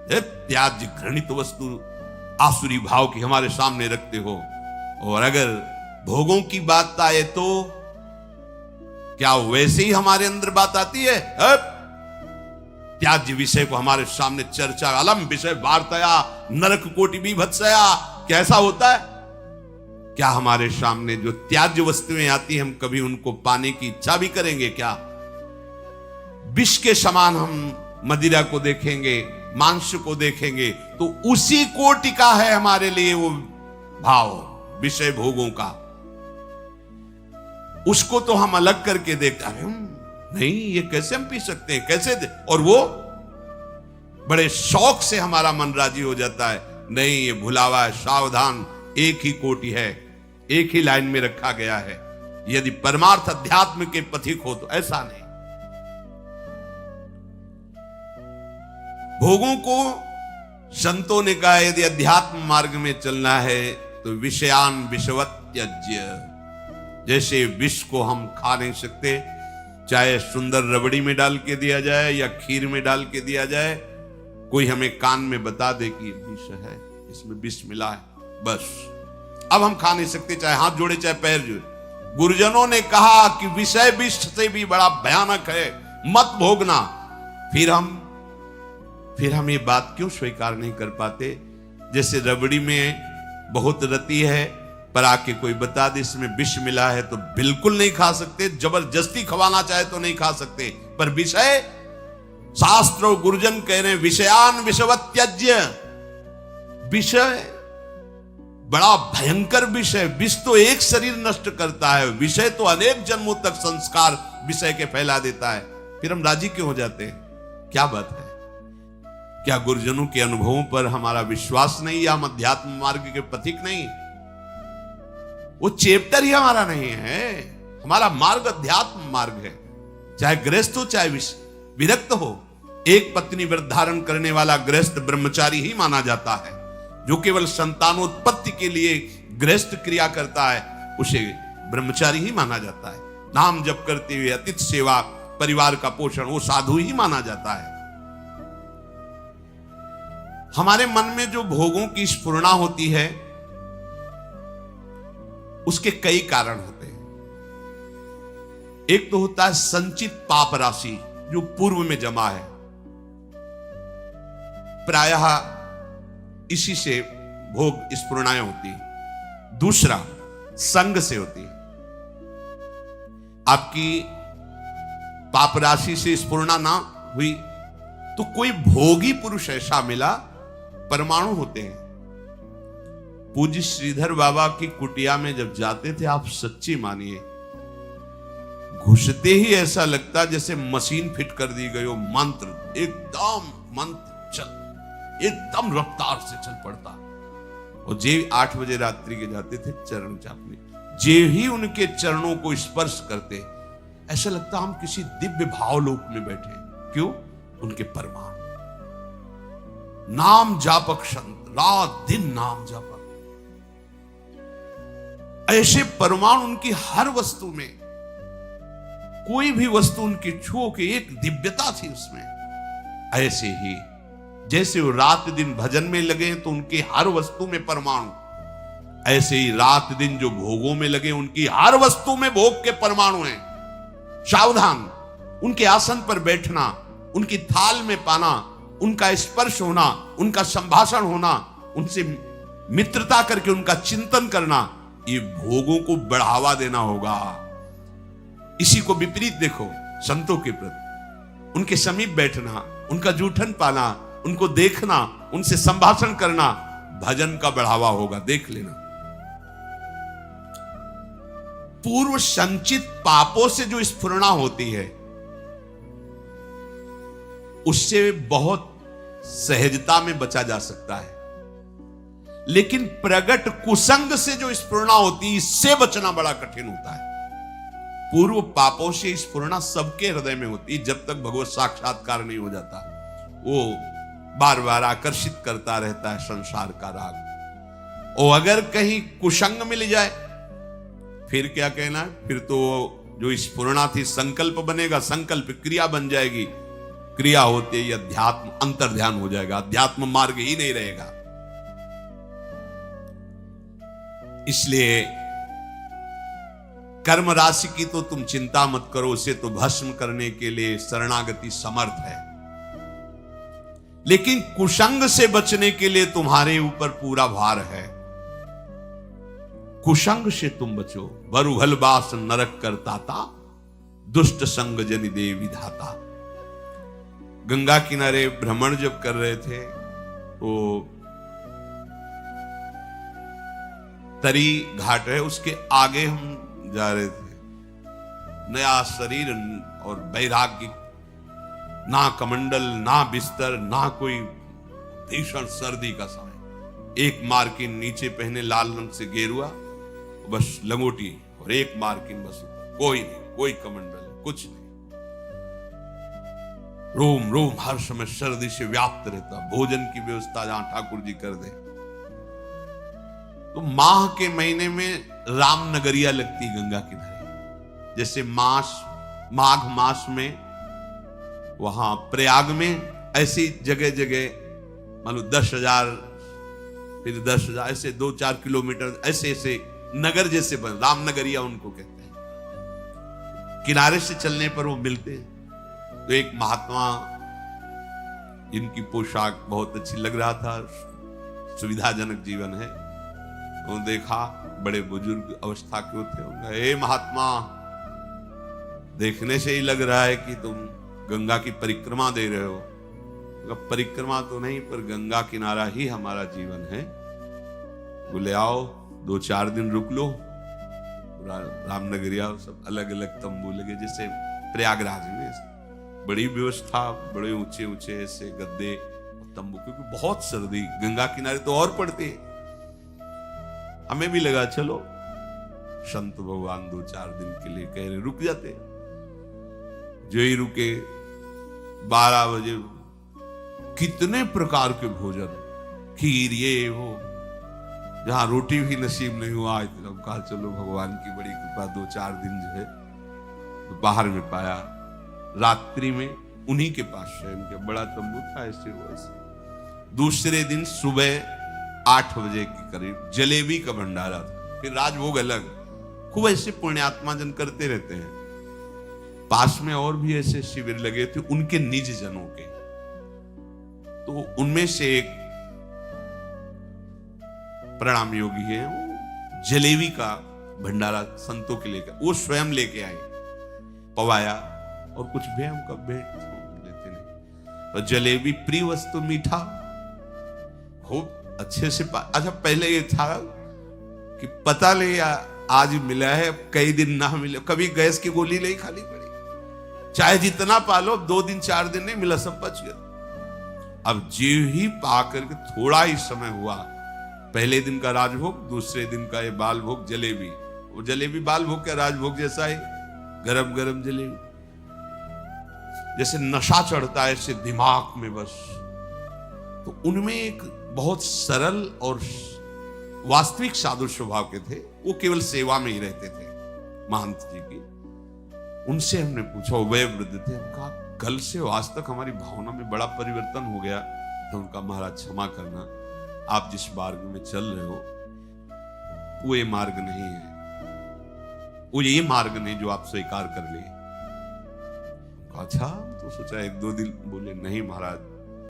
त्याज्य घृणित वस्तु आसुरी भाव की हमारे सामने रखते हो। और अगर भोगों की बात आए तो क्या वैसे ही हमारे अंदर बात आती है? त्याज्य विषय को हमारे सामने चर्चा, अलम विषय वार्तया नरक कोटि बीभत्सया, कैसा होता है? क्या हमारे सामने जो त्याज्य वस्तुएं आती हैं हम कभी उनको पाने की इच्छा भी करेंगे क्या? विष के समान हम मदिरा को देखेंगे, मांस को देखेंगे, तो उसी कोटि का है हमारे लिए वो भाव विषय भोगों का। उसको तो हम अलग करके देखते हैं, नहीं ये कैसे हम पी सकते हैं, कैसे और वो बड़े शौक से हमारा मन राजी हो जाता है। नहीं, ये भुलावा है, सावधान, एक ही कोटि है, एक ही लाइन में रखा गया है। यदि परमार्थ अध्यात्म के पथिक हो तो ऐसा नहीं। भोगों को संतों ने कहा यदि अध्यात्म मार्ग में चलना है तो विषयान विषवत त्यज्य। जैसे विष को हम खा नहीं सकते, चाहे सुंदर रबड़ी में डाल के दिया जाए या खीर में डाल के दिया जाए, कोई हमें कान में बता दे कि विष है, इसमें विष मिला है, बस अब हम खा नहीं सकते, चाहे हाथ जोड़े चाहे पैर जोड़े। गुरुजनों ने कहा कि विषय विष से भी बड़ा भयानक है, मत भोगना। फिर हम ये बात क्यों स्वीकार नहीं कर पाते? जैसे रबड़ी में बहुत रति है, पर आके कोई बता दे इसमें विष मिला है तो बिल्कुल नहीं खा सकते, जबरदस्ती खवाना चाहे तो नहीं खा सकते। पर विषय, शास्त्र और गुरुजन कह रहे हैं विषयान विषवत त्यज्य। विषय बड़ा भयंकर विषय। विष तो एक शरीर नष्ट करता है, विषय तो अनेक जन्मों तक संस्कार विषय के फैला देता है। फिर हम राजी क्यों हो जाते हैं? क्या बात है? क्या गुरुजनों के अनुभवों पर हमारा विश्वास नहीं, या हम अध्यात्म मार्ग के पथिक नहीं? वो चैप्टर ही हमारा नहीं है। हमारा मार्ग अध्यात्म मार्ग है। चाहे गृहस्थ हो चाहे विरक्त हो, एक पत्नी व्रत धारण करने वाला गृहस्थ ब्रह्मचारी ही माना जाता है। जो केवल संतानोत्पत्ति के लिए गृहस्थ क्रिया करता है उसे ब्रह्मचारी ही माना जाता है। नाम जप करते हुए अतिथि सेवा, परिवार का पोषण, वो साधु ही माना जाता है। हमारे मन में जो भोगों की स्फुरणा होती है उसके कई कारण होते हैं। एक तो होता है संचित पाप राशि जो पूर्व में जमा है, प्रायः इसी से भोग स्फुरणाएं होती है। दूसरा संग से होती है। आपकी पाप राशि से स्फुरणा ना हुई तो कोई भोगी पुरुष ऐसा मिला, परमाणु होते हैं। पूज्य श्रीधर बाबा की कुटिया में जब जाते थे, आप सच्ची मानिए, घुसते ही ऐसा लगता जैसे मशीन फिट कर दी गई हो। मंत्र चल एकदम रफ्तार से चल पड़ता। और जे 8 बजे रात्रि के जाते थे चरण चापने, जे ही उनके चरणों को स्पर्श करते ऐसा लगता हम किसी दिव्य भावलोक में बैठे। क्यों? उनके परमाणु नाम जापक संत, रात दिन नाम जापक, ऐसे परमाणु उनकी हर वस्तु में, कोई भी वस्तु उनकी छुओ के एक दिव्यता थी उसमें। ऐसे ही जैसे वो रात दिन भजन में लगे तो उनकी हर वस्तु में परमाणु, ऐसे ही रात दिन जो भोगों में लगे उनकी हर वस्तु में भोग के परमाणु हैं। सावधान, उनके आसन पर बैठना, उनकी थाल में पाना, उनका स्पर्श होना, उनका संभाषण होना, उनसे मित्रता करके उनका चिंतन करना, ये भोगों को बढ़ावा देना होगा। इसी को विपरीत देखो, संतों के प्रति उनके समीप बैठना, उनका जूठन पाना, उनको देखना, उनसे संभाषण करना, भजन का बढ़ावा होगा। देख लेना। पूर्व संचित पापों से जो स्फुरणा होती है उससे बहुत सहजता में बचा जा सकता है, लेकिन प्रगट कुसंग से जो स्फुरणा होती है इससे बचना बड़ा कठिन होता है। पूर्व पापों से स्फुरणा सबके हृदय में होती है जब तक भगवत साक्षात्कार नहीं हो जाता। वो बार बार आकर्षित करता रहता है संसार का राग। और अगर कहीं कुसंग मिल जाए फिर क्या कहना है? फिर तो जो स्फुरणा थी संकल्प बनेगा, संकल्प क्रिया बन जाएगी, क्रिया होते ही अध्यात्म अंतर ध्यान हो जाएगा, अध्यात्म मार्ग ही नहीं रहेगा। इसलिए कर्म राशि की तो तुम चिंता मत करो, उसे तो भस्म करने के लिए शरणागति समर्थ है। लेकिन कुसंग से बचने के लिए तुम्हारे ऊपर पूरा भार है। कुसंग से तुम बचो। बरुहल बास नरक करताता, दुष्ट संग जनि दे विधाता। गंगा किनारे भ्रमण जब कर रहे थे तो तरी घाट है, उसके आगे हम जा रहे थे। नया शरीर और वैराग्य, ना कमंडल, ना बिस्तर, ना कोई भीषण सर्दी का समय। एक मार्किन नीचे पहने लाल रंग से गेरुआ, बस लंगोटी, और एक मार्किन बस ऊपर, कोई नहीं, कोई कमंडल, कुछ नहीं। रोम रोम हर समय सर्दी से व्याप्त रहता। भोजन की व्यवस्था जहां ठाकुर जी कर दे। तो माह के महीने में रामनगरिया लगती गंगा किनारे। जैसे माघ मास में वहां प्रयाग में, ऐसी जगह जगह मालूम 10,000 फिर 10,000 ऐसे 2-4 किलोमीटर ऐसे ऐसे नगर जैसे बन, रामनगरिया उनको कहते हैं। किनारे से चलने पर वो मिलते हैं। तो एक महात्मा, जिनकी पोशाक बहुत अच्छी लग रहा था, सुविधाजनक जीवन है, वो देखा, बड़े बुजुर्ग अवस्था के थे। हे महात्मा, देखने से ही लग रहा है कि तुम गंगा की परिक्रमा दे रहे हो। परिक्रमा तो नहीं, पर गंगा किनारा ही हमारा जीवन है। बोले आओ 2-4 दिन रुक लो। रामनगरिया सब अलग अलग तंबू लगे, जैसे प्रयागराज में बड़ी व्यवस्था, बड़े ऊंचे ऊंचे ऐसे गद्दे तंबू, क्योंकि बहुत सर्दी गंगा किनारे तो और पड़ती है। हमें भी लगा चलो, संत भगवान 2-4 दिन के लिए कह रहे, रुक जाते। जो ही रुके, 12 बजे कितने प्रकार के भोजन, खीर, ये वो, जहां रोटी भी नसीब नहीं हुआ, इतना कहा चलो भगवान की बड़ी कृपा 2-4 दिन जो है तो बाहर में पाया। रात्रि में उन्हीं के पास शयन किया, बड़ा तंबू था, ऐसे वैसे। दूसरे दिन सुबह 8 बजे के करीब जलेबी का भंडारा था, फिर राजभोग अलग। खूब ऐसे पुण्यात्मा जन करते रहते हैं। पास में और भी ऐसे शिविर लगे थे उनके निज जनों के। तो उनमें से एक प्रणाम योगी है, वो जलेबी का भंडारा संतों के लेकर, वो स्वयं लेके आए, पवाया, और कुछ भी हमका भेंट लेते नहीं। और जलेबी प्रिय वस्तु, मीठा खूब अच्छे से अच्छा, पहले ये था कि पता ले आज मिला है, कई दिन ना मिले, कभी गैस की गोली नहीं खानी पड़ी, चाहे जितना पालो, 2 दिन 4 दिन नहीं मिला, सब बच गया। अब जीव ही पा करके थोड़ा ही समय हुआ, पहले दिन का राजभोग, दूसरे दिन का ये बाल भोग जलेबी। वो जलेबी बाल भोग का राजभोग जैसा है, गरम गरम जलेबी, जैसे नशा चढ़ता है ऐसे दिमाग में बस। तो उनमें एक बहुत सरल और वास्तविक साधु स्वभाव के थे, वो केवल सेवा में ही रहते थे महंत जी की। उनसे हमने पूछा, वह वृद्ध थे, हम कहा कल से आज तक हमारी भावना में बड़ा परिवर्तन हो गया। तो उनका महाराज क्षमा करना, आप जिस मार्ग में चल रहे हो वो ये मार्ग नहीं है, वो ये मार्ग नहीं जो आप स्वीकार कर लिए। अच्छा, तो सोचा 1-2 दिन, बोले नहीं महाराज,